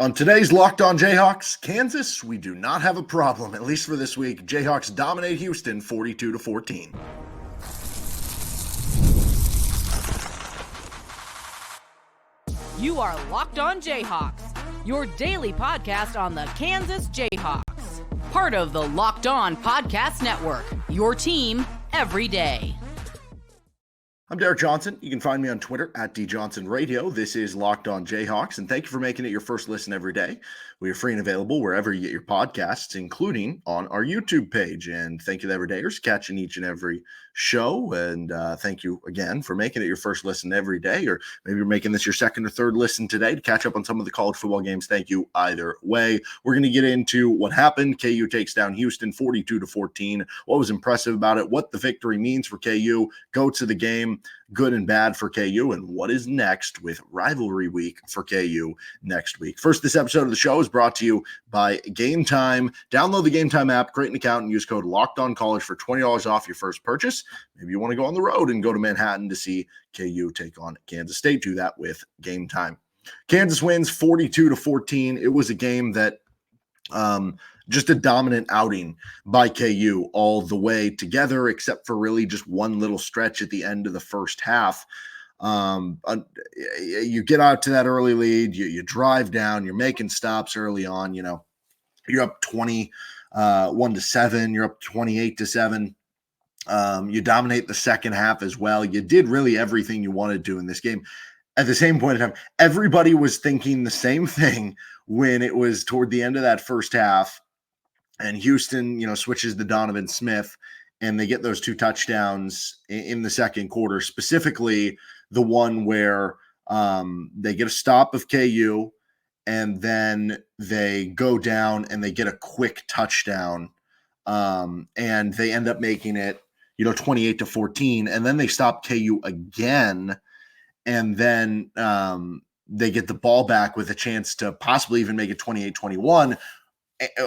On today's Locked On Jayhawks, Kansas, we do not have a problem, at least for this week. Jayhawks dominate Houston 42-14. You are Locked On Jayhawks, your daily podcast on the Kansas Jayhawks. Part of the Locked On Podcast Network, your team every day. I'm Derek Johnson. You can find me on Twitter at DJohnsonRadio. This is Locked On Jayhawks, and thank you for making it your first listen every day. We are free and available wherever you get your podcasts, including on our YouTube page. And thank you to everydayers catching each and every show. And thank you again for making it your first listen every day, or maybe you're making this your second or third listen today to catch up on some of the college football games. Thank you either way. We're going to get into what happened. KU takes down Houston 42-14. What was impressive about it, what the victory means for KU, go to the game, good and bad for KU, and what is next with rivalry week for KU next week. First, this episode of the show is brought to you by Game Time. Download the Game Time app, create an account, and use code LOCKEDONCollege for $20 off your first purchase. Maybe you want to go on the road and go to Manhattan to see KU take on Kansas State. Do that with Game Time. Kansas wins 42-14. It was a game that just a dominant outing by KU all the way together, except for really just one little stretch at the end of the first half. You get out to that early lead, you drive down, you're making stops early on, you're up 21-7, you're up 28-7. You dominate the second half as well. You did really everything you wanted to in this game. At the same point in time, everybody was thinking the same thing when it was toward the end of that first half. And Houston, switches to Donovan Smith, and they get those two touchdowns in the second quarter, specifically the one where they get a stop of KU, and then they go down and they get a quick touchdown, and they end up making it, 28-14, and then they stop KU again, and then they get the ball back with a chance to possibly even make it 28-21,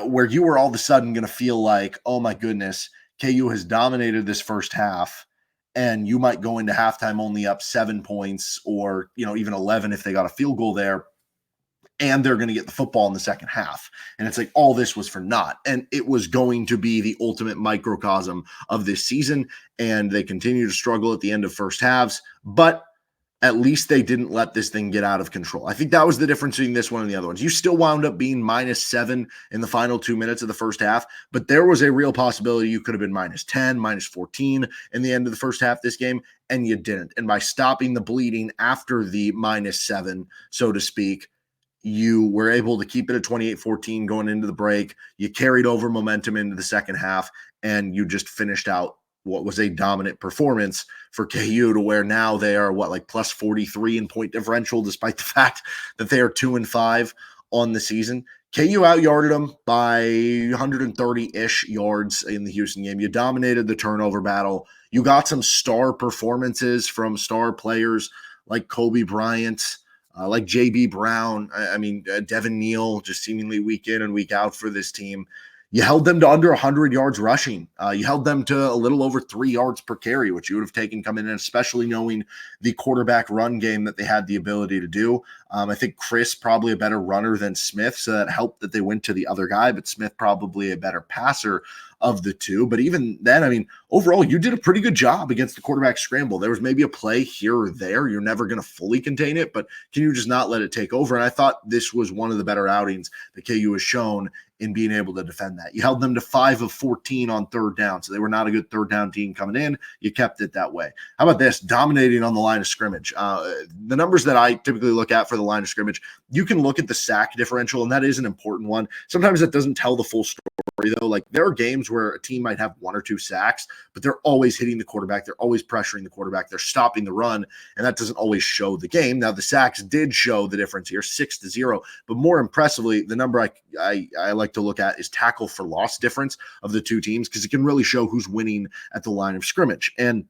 where you were all of a sudden going to feel like, oh my goodness, KU has dominated this first half, and you might go into halftime only up 7 points or, even 11 if they got a field goal there, and they're going to get the football in the second half. And it's like all this was for naught. And it was going to be the ultimate microcosm of this season, and they continue to struggle at the end of first halves, but at least they didn't let this thing get out of control. I think that was the difference between this one and the other ones. You still wound up being -7 in the final 2 minutes of the first half, but there was a real possibility you could have been -10, -14 in the end of the first half this game, and you didn't. And by stopping the bleeding after the -7, so to speak, you were able to keep it at 28-14 going into the break. You carried over momentum into the second half, and you just finished out what was a dominant performance for KU, to where now they are plus 43 in point differential, despite the fact that they are 2-5 on the season. KU out-yarded them by 130-ish yards in the Houston game. You dominated the turnover battle. You got some star performances from star players like Cobee Bryant, like J.B. Brown. Devin, Neal, just seemingly week in and week out for this team. You held them to under 100 yards rushing. You held them to a little over 3 yards per carry, which you would have taken coming in, especially knowing the quarterback run game that they had the ability to do. I think Chris probably a better runner than Smith, so that helped that they went to the other guy, but Smith probably a better passer of the two. But even then, overall, you did a pretty good job against the quarterback scramble. There was maybe a play here or there. You're never going to fully contain it, but can you just not let it take over? And I thought this was one of the better outings that KU has shown in being able to defend that. You held them to 5 of 14 on third down, so they were not a good third down team coming in. You kept it that way. How about this? Dominating on the line of scrimmage. The numbers that I typically look at for the line of scrimmage, you can look at the sack differential, and that is an important one. Sometimes that doesn't tell the full story, though. Like, there are games where a team might have 1 or 2 sacks, but they're always hitting the quarterback. They're always pressuring the quarterback. They're stopping the run, and that doesn't always show the game. Now, the sacks did show the difference here, 6-0, but more impressively, the number I like to look at is tackle for loss difference of the two teams, because it can really show who's winning at the line of scrimmage. And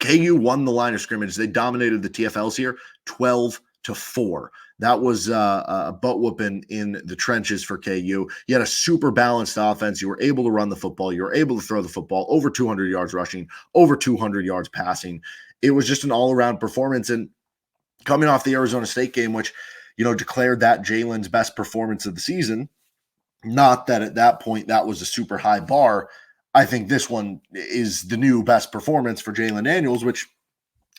KU won the line of scrimmage. They dominated the TFLs here 12-4. That was a butt whooping in the trenches for KU. You had a super balanced offense. You were able to run the football. You were able to throw the football over 200 yards rushing, over 200 yards passing. It was just an all-around performance. And coming off the Arizona State game, which declared that Jalen's best performance of the season. Not that at that point that was a super high bar. I think this one is the new best performance for Jalon Daniels, which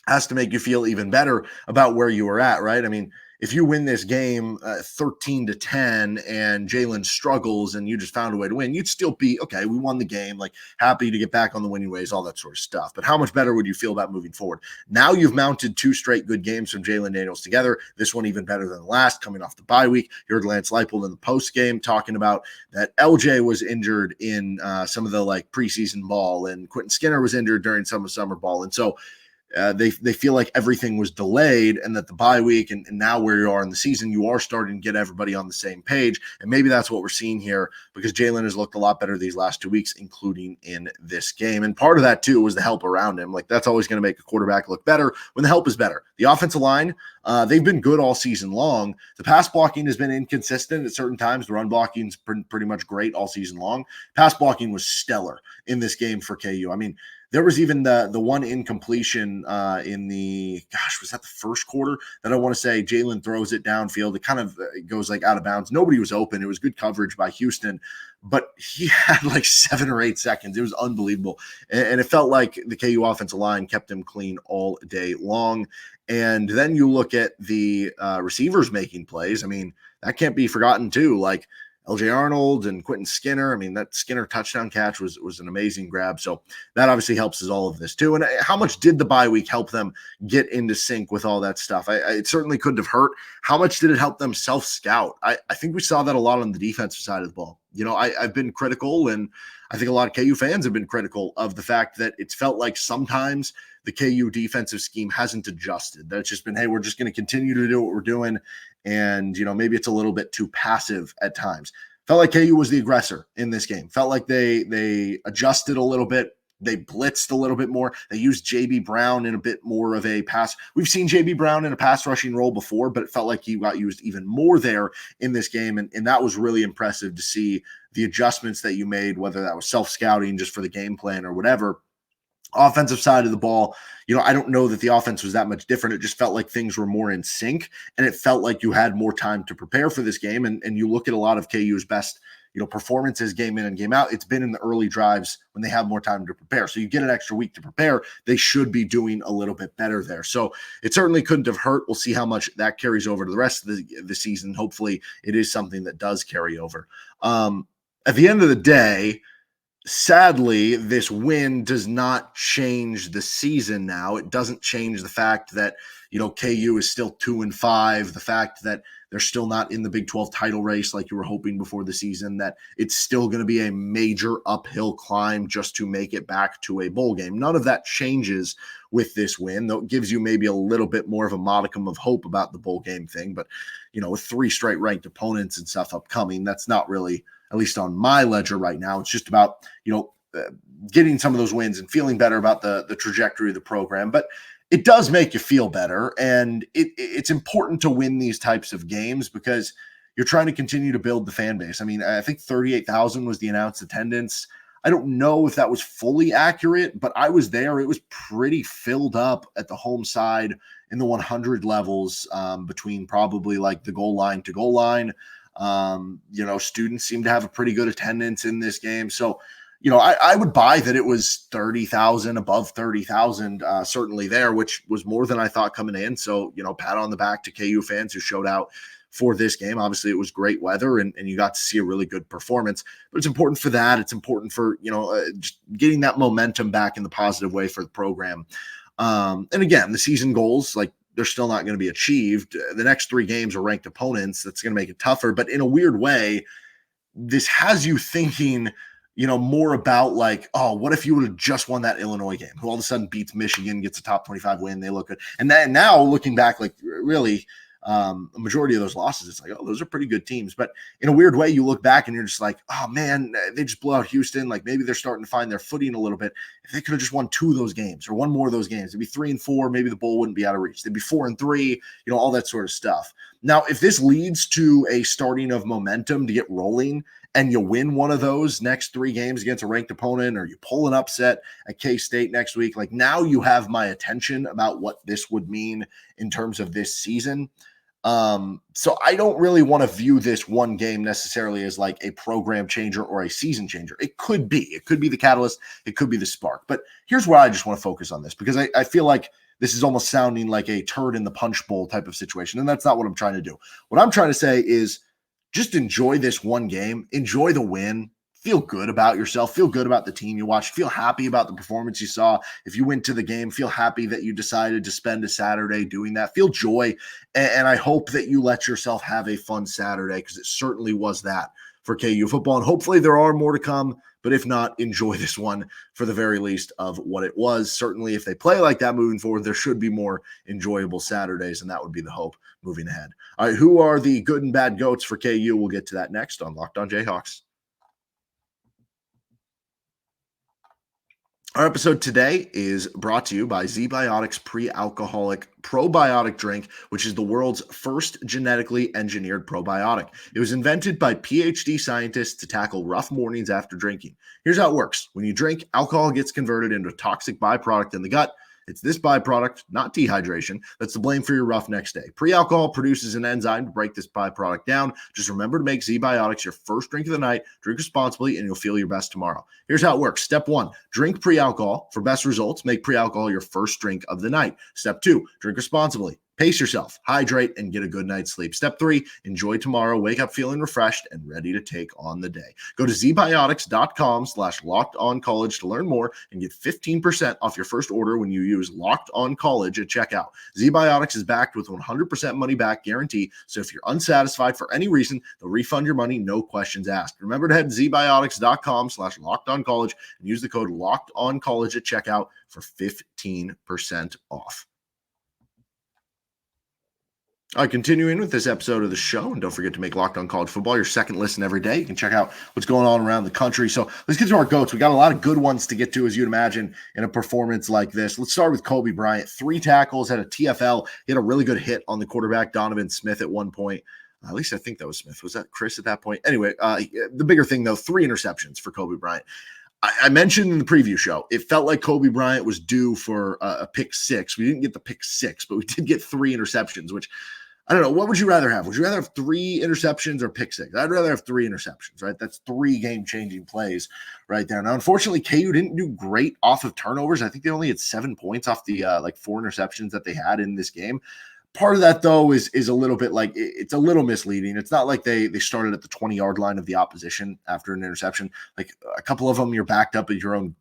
has to make you feel even better about where you were at, right? I mean, if you win this game 13-10 and Jalon struggles and you just found a way to win, you'd still be, okay, we won the game, like happy to get back on the winning ways, all that sort of stuff. But how much better would you feel about moving forward? Now you've mounted 2 straight good games from Jalon Daniels together. This one even better than the last, coming off the bye week. You heard Lance Leipold in the post game talking about that LJ was injured in some of the like preseason ball, and Quentin Skinner was injured during some of summer ball. And so they feel like everything was delayed, and that the bye week and now where you are in the season, you are starting to get everybody on the same page. And maybe that's what we're seeing here, because Jalon has looked a lot better these last 2 weeks, including in this game. And part of that too was the help around him. Like, that's always going to make a quarterback look better when the help is better. The offensive line, they've been good all season long. The pass blocking has been inconsistent at certain times. The run blocking's pretty much great all season long. Pass blocking was stellar in this game for KU. I mean, there was even the one incompletion in the, was that the first quarter, that I want to say Jalon throws it downfield. It kind of goes like out of bounds. Nobody was open. It was good coverage by Houston, but he had like 7 or 8 seconds. It was unbelievable. And it felt like the KU offensive line kept him clean all day long. And then you look at the receivers making plays. I mean, that can't be forgotten too. Like, LJ Arnold and Quentin Skinner. I mean, that Skinner touchdown catch was an amazing grab. So that obviously helps us all of this too. And how much did the bye week help them get into sync with all that stuff? It certainly couldn't have hurt. How much did it help them self-scout? I think we saw that a lot on the defensive side of the ball. I've been critical, and I think a lot of KU fans have been critical of the fact that it's felt like sometimes the KU defensive scheme hasn't adjusted. That it's just been, hey, we're just going to continue to do what we're doing. And, maybe it's a little bit too passive at times. Felt like KU was the aggressor in this game. Felt like they adjusted a little bit. They blitzed a little bit more. They used J.B. Brown in a bit more of a pass. We've seen J.B. Brown in a pass rushing role before, but it felt like he got used even more there in this game. And that was really impressive to see the adjustments that you made, whether that was self-scouting just for the game plan or whatever. Offensive side of the ball, I don't know that the offense was that much different. It just felt like things were more in sync, and it felt like you had more time to prepare for this game. And you look at a lot of KU's best, performances game in and game out, it's been in the early drives when they have more time to prepare. So you get an extra week to prepare. They should be doing a little bit better there. So it certainly couldn't have hurt. We'll see how much that carries over to the rest of the season. Hopefully it is something that does carry over. At the end of the day, sadly, this win does not change the season now. It doesn't change the fact that, KU is still 2-5, the fact that they're still not in the Big 12 title race like you were hoping before the season, that it's still going to be a major uphill climb just to make it back to a bowl game. None of that changes with this win, though it gives you maybe a little bit more of a modicum of hope about the bowl game thing. But, with 3 straight ranked opponents and stuff upcoming, that's not really, at least on my ledger right now. It's just about, getting some of those wins and feeling better about the trajectory of the program. But it does make you feel better. And it's important to win these types of games because you're trying to continue to build the fan base. I mean, I think 38,000 was the announced attendance. I don't know if that was fully accurate, but I was there. It was pretty filled up at the home side in the 100 levels, between probably like the goal line to goal line. Students seem to have a pretty good attendance in this game. So, I would buy that it was 30,000, above 30,000, certainly there, which was more than I thought coming in. So, pat on the back to KU fans who showed out for this game. Obviously, it was great weather and you got to see a really good performance. But it's important for that. It's important for, just getting that momentum back in the positive way for the program. And again, the season goals, like, they're still not going to be achieved. The next 3 games are ranked opponents. That's going to make it tougher. But in a weird way, this has you thinking, more about like, oh, what if you would have just won that Illinois game, who all of a sudden beats Michigan, gets a top 25 win. They look good. And then now looking back, like really a majority of those losses, it's like, oh, those are pretty good teams. But in a weird way, you look back and you're just like, oh man, they just blew out Houston. Like maybe they're starting to find their footing a little bit. If they could have just won 2 of those games or one more of those games, it'd be 3-4. Maybe the bowl wouldn't be out of reach. They'd be 4-3, all that sort of stuff. Now, if this leads to a starting of momentum to get rolling and you win one of those next 3 games against a ranked opponent, or you pull an upset at K-State next week, like now you have my attention about what this would mean in terms of this season. So I don't really want to view this one game necessarily as like a program changer or a season changer. It could be the catalyst. It could be the spark. But here's where I just want to focus on this, because I feel like this is almost sounding like a turd in the punch bowl type of situation. And that's not what I'm trying to do. What I'm trying to say is just enjoy this one game, enjoy the win, feel good about yourself, feel good about the team you watched, feel happy about the performance you saw. If you went to the game, feel happy that you decided to spend a Saturday doing that, feel joy. And I hope that you let yourself have a fun Saturday, because it certainly was that for KU football. And hopefully there are more to come, but if not, enjoy this one for the very least of what it was. Certainly if they play like that moving forward, there should be more enjoyable Saturdays, and that would be the hope moving ahead. All right, who are the good and bad goats for KU? We'll get to that next on Locked On Jayhawks. Our episode today is brought to you by Zbiotics pre-alcoholic probiotic drink, which is the world's first genetically engineered probiotic. It was invented by PhD scientists to tackle rough mornings after drinking. Here's how it works. When you drink, alcohol gets converted into a toxic byproduct in the gut. It's this byproduct, not dehydration, that's to blame for your rough next day. Pre-alcohol produces an enzyme to break this byproduct down. Just remember to make Zbiotics your first drink of the night. Drink responsibly, and you'll feel your best tomorrow. Here's how it works. Step 1, drink pre-alcohol. For best results, make pre-alcohol your first drink of the night. Step 2, drink responsibly. Pace yourself, hydrate, and get a good night's sleep. Step 3, enjoy tomorrow. Wake up feeling refreshed and ready to take on the day. Go to zbiotics.com/lockedoncollege to learn more and get 15% off your first order when you use Locked On College at checkout. Zbiotics is backed with 100% money back guarantee, so if you're unsatisfied for any reason, they'll refund your money, no questions asked. Remember to head to zbiotics.com/lockedoncollege and use the code LOCKEDONCollege at checkout for 15% off. All right, continuing with this episode of the show, and don't forget to make Locked On College Football your second listen every day. You can check out what's going on around the country. So let's get to our GOATs. We got a lot of good ones to get to, as you'd imagine, in a performance like this. Let's start with Cobee Bryant. 3 tackles, had a TFL. He had a really good hit on the quarterback, Donovan Smith, at one point. At least I think that was Smith. Was that Chris at that point? Anyway, the bigger thing, though, 3 interceptions for Cobee Bryant. I mentioned in the preview show, it felt like Cobee Bryant was due for a pick 6. We didn't get the pick 6, but we did get 3 interceptions, which I don't know. What would you rather have? Would you rather have 3 interceptions or pick 6? I'd rather have 3 interceptions, right? That's 3 game-changing plays right there. Now, unfortunately, KU didn't do great off of turnovers. I think they only had 7 points off the 4 interceptions that they had in this game. Part of that, though, is a little bit like it's a little misleading. It's not like they started at the 20-yard line of the opposition after an interception. Like a couple of them, you're backed up at your own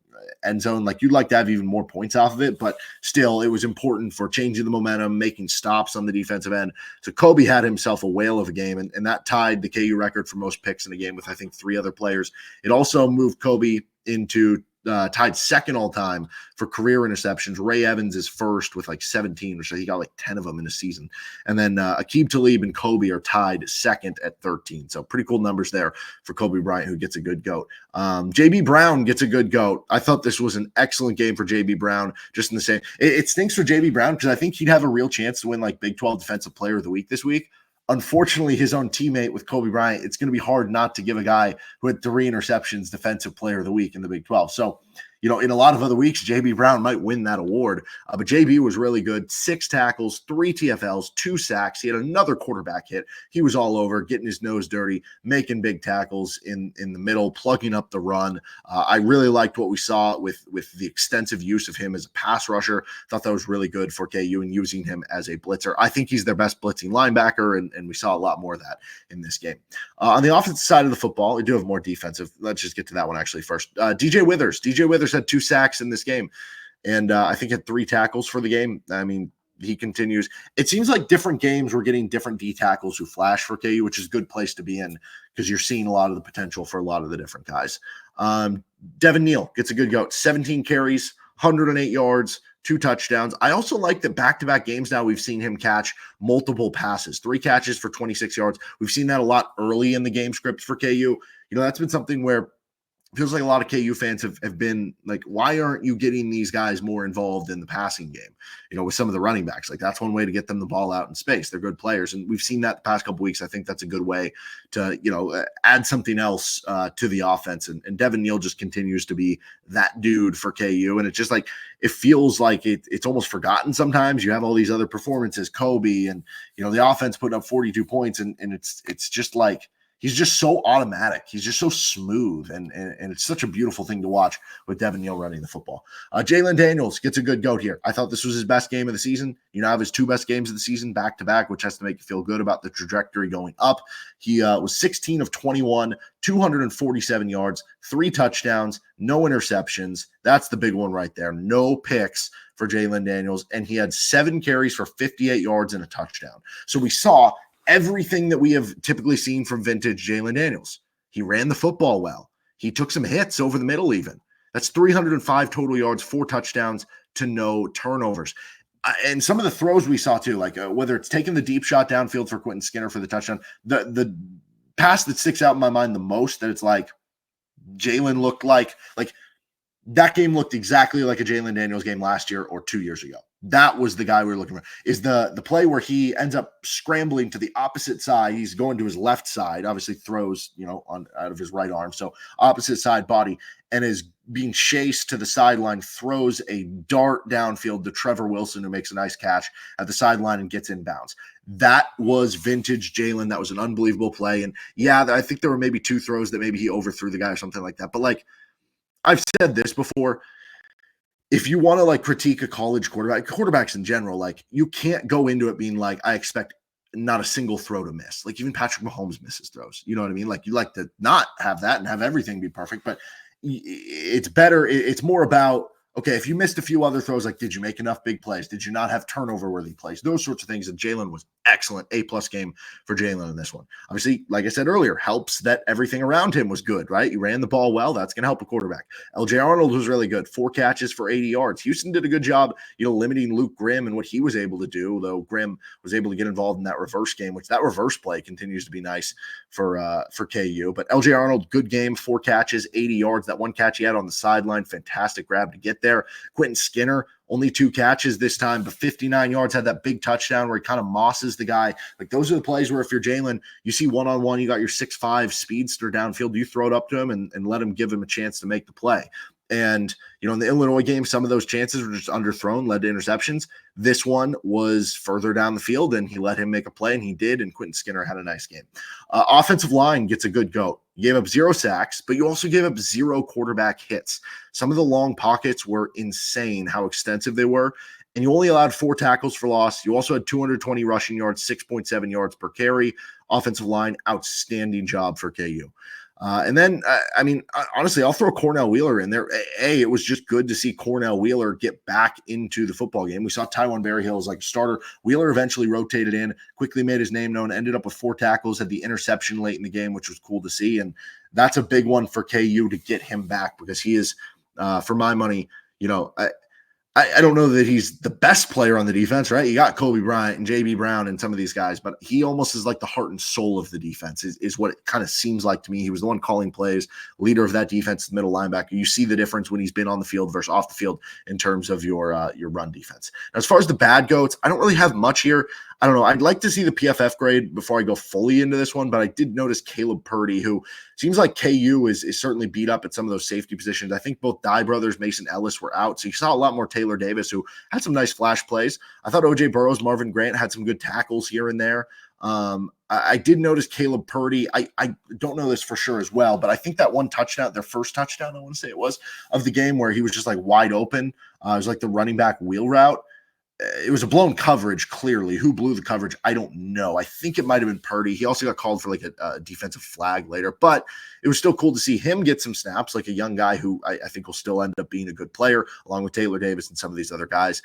end zone. Like you'd like to have even more points off of it, but still it was important for changing the momentum, making stops on the defensive end. So Cobee had himself a whale of a game, and that tied the KU record for most picks in a game with, I think, 3 other players. It also moved Cobee into tied second all time for career interceptions. Ray Evans is first with like 17, so he got like 10 of them in a season. And then Aqib Talib and Cobee are tied second at 13. So pretty cool numbers there for Cobee Bryant, who gets a good GOAT. JB Brown gets a good GOAT. I thought this was an excellent game for JB Brown, just in the same. It stinks for JB Brown because I think he'd have a real chance to win like Big 12 Defensive Player of the Week this week. Unfortunately, his own teammate with Cobee Bryant, it's going to be hard not to give a guy who had 3 interceptions Defensive Player of the Week in the Big 12. So, you know, in a lot of other weeks, JB Brown might win that award. But JB was really good. 6 tackles, 3 TFLs, 2 sacks. He had another quarterback hit. He was all over, getting his nose dirty, making big tackles in the middle, plugging up the run. I really liked what we saw with the extensive use of him as a pass rusher. Thought that was really good for KU and using him as a blitzer. I think he's their best blitzing linebacker, and we saw a lot more of that in this game. On the offensive side of the football, we do have more defensive. Let's just get to that one actually first. DJ Withers had 2 sacks in this game, and I think had 3 tackles for the game. I mean, he continues. It seems like different games we're getting different D tackles who flash for KU, which is a good place to be in because you're seeing a lot of the potential for a lot of the different guys. Devin Neal gets a good GOAT. 17 carries, 108 yards, 2 touchdowns. I also like that back-to-back games now we've seen him catch multiple passes, 3 catches for 26 yards. We've seen that a lot early in the game scripts for KU. You know, that's been something where feels like a lot of KU fans have been like, why aren't you getting these guys more involved in the passing game? With some of the running backs, like that's one way to get them the ball out in space. They're good players. And we've seen that the past couple weeks. I think that's a good way to, add something else to the offense. And Devin Neal just continues to be that dude for KU. And it's just like, it feels like it's almost forgotten sometimes. You have all these other performances, Cobee, and, the offense putting up 42 points. And it's just like, he's just so automatic. He's just so smooth, and it's such a beautiful thing to watch with Devin Neal running the football. Jalon Daniels gets a good goat here. I thought this was his best game of the season. Have his 2 best games of the season back to back, which has to make you feel good about the trajectory going up. He was 16 of 21, 247 yards, 3 touchdowns, no interceptions. That's the big one right there. No picks for Jalon Daniels, and he had 7 carries for 58 yards and a touchdown. So we saw everything that we have typically seen from vintage Jalon Daniels. He ran the football well. He took some hits over the middle even. That's 305 total yards, 4 touchdowns to no turnovers. And some of the throws we saw too, like whether it's taking the deep shot downfield for Quentin Skinner for the touchdown, the pass that sticks out in my mind the most, that it's like Jalon looked like that game looked exactly like a Jalon Daniels game last year or 2 years ago. That was the guy we were looking for. Is the play where he ends up scrambling to the opposite side. He's going to his left side, obviously throws, out of his right arm. So opposite side body, and is being chased to the sideline, throws a dart downfield to Trevor Wilson, who makes a nice catch at the sideline and gets inbounds. That was vintage Jalon. That was an unbelievable play. And yeah, I think there were maybe 2 throws that maybe he overthrew the guy or something like that. But like I've said this before, if you want to critique a college quarterbacks in general, you can't go into it being like, I expect not a single throw to miss. Like even Patrick Mahomes misses throws. You know what I mean? Like you like to not have that and have everything be perfect, but it's better. It's more about, okay, if you missed a few other throws, like did you make enough big plays? Did you not have turnover-worthy plays? Those sorts of things. And Jalon was excellent. A+ game for Jalon in this one. Obviously, like I said earlier, helps that everything around him was good, right? You ran the ball well. That's going to help a quarterback. LJ Arnold was really good. 4 catches for 80 yards. Houston did a good job, limiting Luke Grimm and what he was able to do, though Grimm was able to get involved in that reverse game, which that reverse play continues to be nice for KU. But LJ Arnold, good game, 4 catches, 80 yards. That one catch he had on the sideline, fantastic grab to get there. Quentin Skinner, only 2 catches this time, but 59 yards, had that big touchdown where he kind of mosses the guy. Like those are the plays where if you're Jalon, you see one-on-one, you got your 6'5" speedster downfield, you throw it up to him and let him give him a chance to make the play. And, in the Illinois game, some of those chances were just underthrown, led to interceptions. This one was further down the field, and he let him make a play, and he did, and Quentin Skinner had a nice game. Offensive line gets a good go. You gave up 0 sacks, but you also gave up 0 quarterback hits. Some of the long pockets were insane, how extensive they were, and you only allowed 4 tackles for loss. You also had 220 rushing yards, 6.7 yards per carry. Offensive line, outstanding job for KU. And then, honestly, I'll throw Cornell Wheeler in there. It was just good to see Cornell Wheeler get back into the football game. We saw Tywan Berryhill as like a starter. Wheeler eventually rotated in, quickly made his name known, ended up with 4 tackles, had the interception late in the game, which was cool to see. And that's a big one for KU to get him back, because he is, for my money, I don't know that he's the best player on the defense, right? You got Cobee Bryant and J.B. Brown and some of these guys, but he almost is like the heart and soul of the defense is what it kind of seems like to me. He was the one calling plays, leader of that defense, middle linebacker. You see the difference when he's been on the field versus off the field in terms of your run defense. Now, as far as the bad goats, I don't really have much here. I don't know. I'd like to see the PFF grade before I go fully into this one, but I did notice Caleb Purdy, who seems like KU is certainly beat up at some of those safety positions. I think both Dye brothers, Mason Ellis, were out, so you saw a lot more Taylor Davis, who had some nice flash plays. I thought O.J. Burrows, Marvin Grant had some good tackles here and there. I did notice Caleb Purdy. I don't know this for sure as well, but I think that one touchdown, their first touchdown, I want to say it was, of the game, where he was just like wide open. It was like the running back wheel route. It was a blown coverage, clearly. Who blew the coverage? I don't know. I think it might have been Purdy. He also got called for like a defensive flag later, but it was still cool to see him get some snaps, like a young guy who I think will still end up being a good player, along with Taylor Davis and some of these other guys.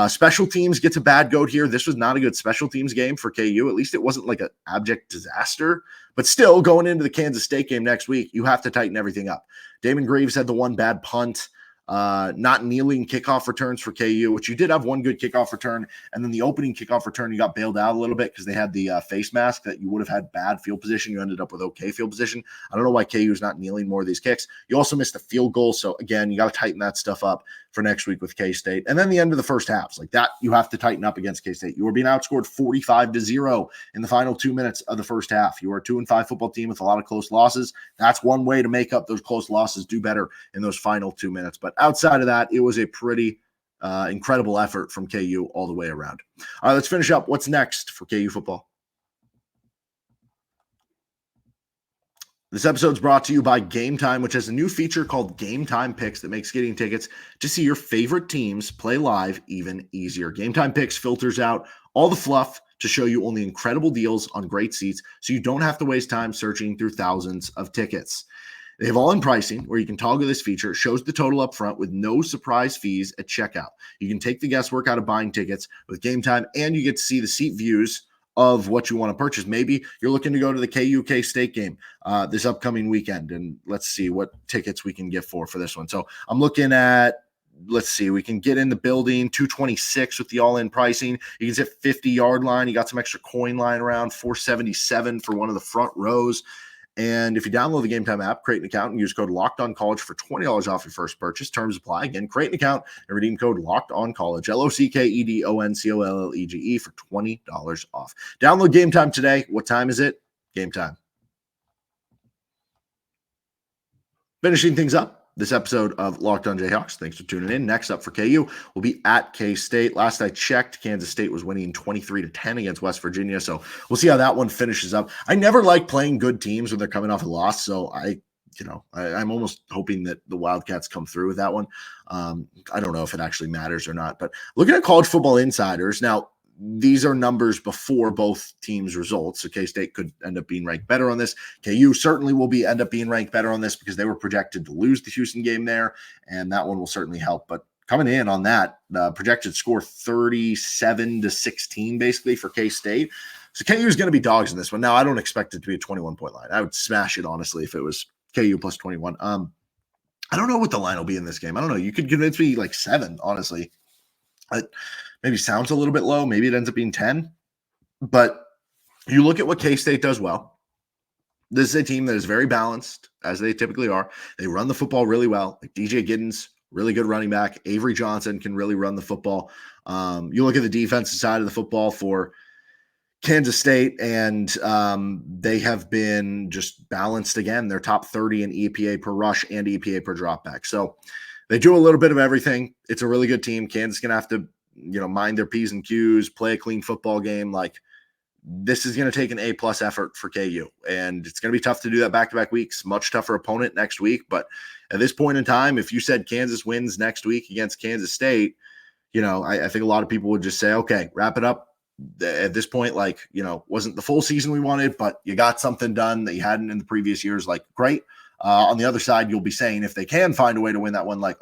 Special teams gets a bad goat here. This was not a good special teams game for KU. At least it wasn't like an abject disaster, but still, going into the Kansas State game next week, you have to tighten everything up. Damon Greaves had the one bad punt. not kneeling kickoff returns for KU, which you did have one good kickoff return. And then the opening kickoff return, you got bailed out a little bit because they had the face mask that you would have had bad field position. You ended up with okay field position. I don't know why KU is not kneeling more of these kicks. You also missed a field goal. So again, you got to tighten that stuff up for next week with K-State. And then the end of the first halves, like that, you have to tighten up against K-State. You were being outscored 45-0 in the final 2 minutes of the first half. You were a 2-5 football team with a lot of close losses. That's one way to make up those close losses, do better in those final 2 minutes. But outside of that, it was a pretty incredible effort from KU all the way around. All right, let's finish up. What's next for KU football? This episode is brought to you by Game Time, which has a new feature called Game Time Picks that makes getting tickets to see your favorite teams play live even easier. Game Time Picks filters out all the fluff to show you only incredible deals on great seats, so you don't have to waste time searching through thousands of tickets. They have all-in pricing where you can toggle this feature. It shows the total up front with no surprise fees at checkout. You can take the guesswork out of buying tickets with Game Time, and you get to see the seat views of what you want to purchase. Maybe you're looking to go to the KU State game this upcoming weekend, and let's see what tickets we can get for this one. So I'm looking at, let's see, we can get in the building, 226 with the all-in pricing. You can sit 50-yard line. You got some extra coin lying around, 477 for one of the front rows. And if you download the Game Time app, create an account, and use code LOCKEDONCollege for $20 off your first purchase. Terms apply. Again, create an account and redeem code LOCKEDONCollege, LOCKEDONCOLLEGE for $20 off. Download Game Time today. What time is it? Game time. Finishing things up, this episode of Locked On Jayhawks. Thanks for tuning in. Next up for KU will be at K-State. Last I checked, Kansas State was winning 23-10 against West Virginia. So we'll see how that one finishes up. I never like playing good teams when they're coming off a loss. So I'm almost hoping that the Wildcats come through with that one. I don't know if it actually matters or not. But looking at College Football Insiders now, these are numbers before both teams' results. So K-State could end up being ranked better on this. KU certainly will end up being ranked better on this because they were projected to lose the Houston game there, and that one will certainly help. But coming in on that, projected score 37-16 basically for K-State. So KU is going to be dogs in this one. Now, I don't expect it to be a 21-point line. I would smash it, honestly, if it was KU plus 21. I don't know what the line will be in this game. I don't know. You could convince me like 7, honestly. Maybe sounds a little bit low. Maybe it ends up being 10. But you look at what K-State does well. This is a team that is very balanced, as they typically are. They run the football really well. Like DJ Giddens, really good running back. Avery Johnson can really run the football. You look at the defensive side of the football for Kansas State, and they have been just balanced again. They're top 30 in EPA per rush and EPA per dropback. So they do a little bit of everything. It's a really good team. Kansas is going to have to mind their P's and Q's, play a clean football game. Like, this is going to take an A+ effort for KU, and it's going to be tough to do that back-to-back weeks. Much tougher opponent next week, but at this point in time, if you said Kansas wins next week against Kansas State, I think a lot of people would just say, okay, wrap it up. At this point, wasn't the full season we wanted, but you got something done that you hadn't in the previous years. Like, great. On the other side, you'll be saying, if they can find a way to win that one, like,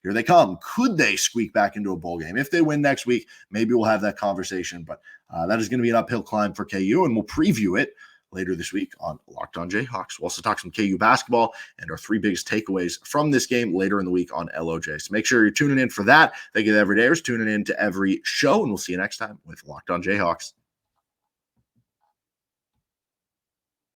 here they come. Could they squeak back into a bowl game? If they win next week, maybe we'll have that conversation. But that is going to be an uphill climb for KU, and we'll preview it later this week on Locked On Jayhawks. We'll also talk some KU basketball and our 3 biggest takeaways from this game later in the week on LOJ. So make sure you're tuning in for that. Thank you to everydayers tuning in to every show, and we'll see you next time with Locked On Jayhawks.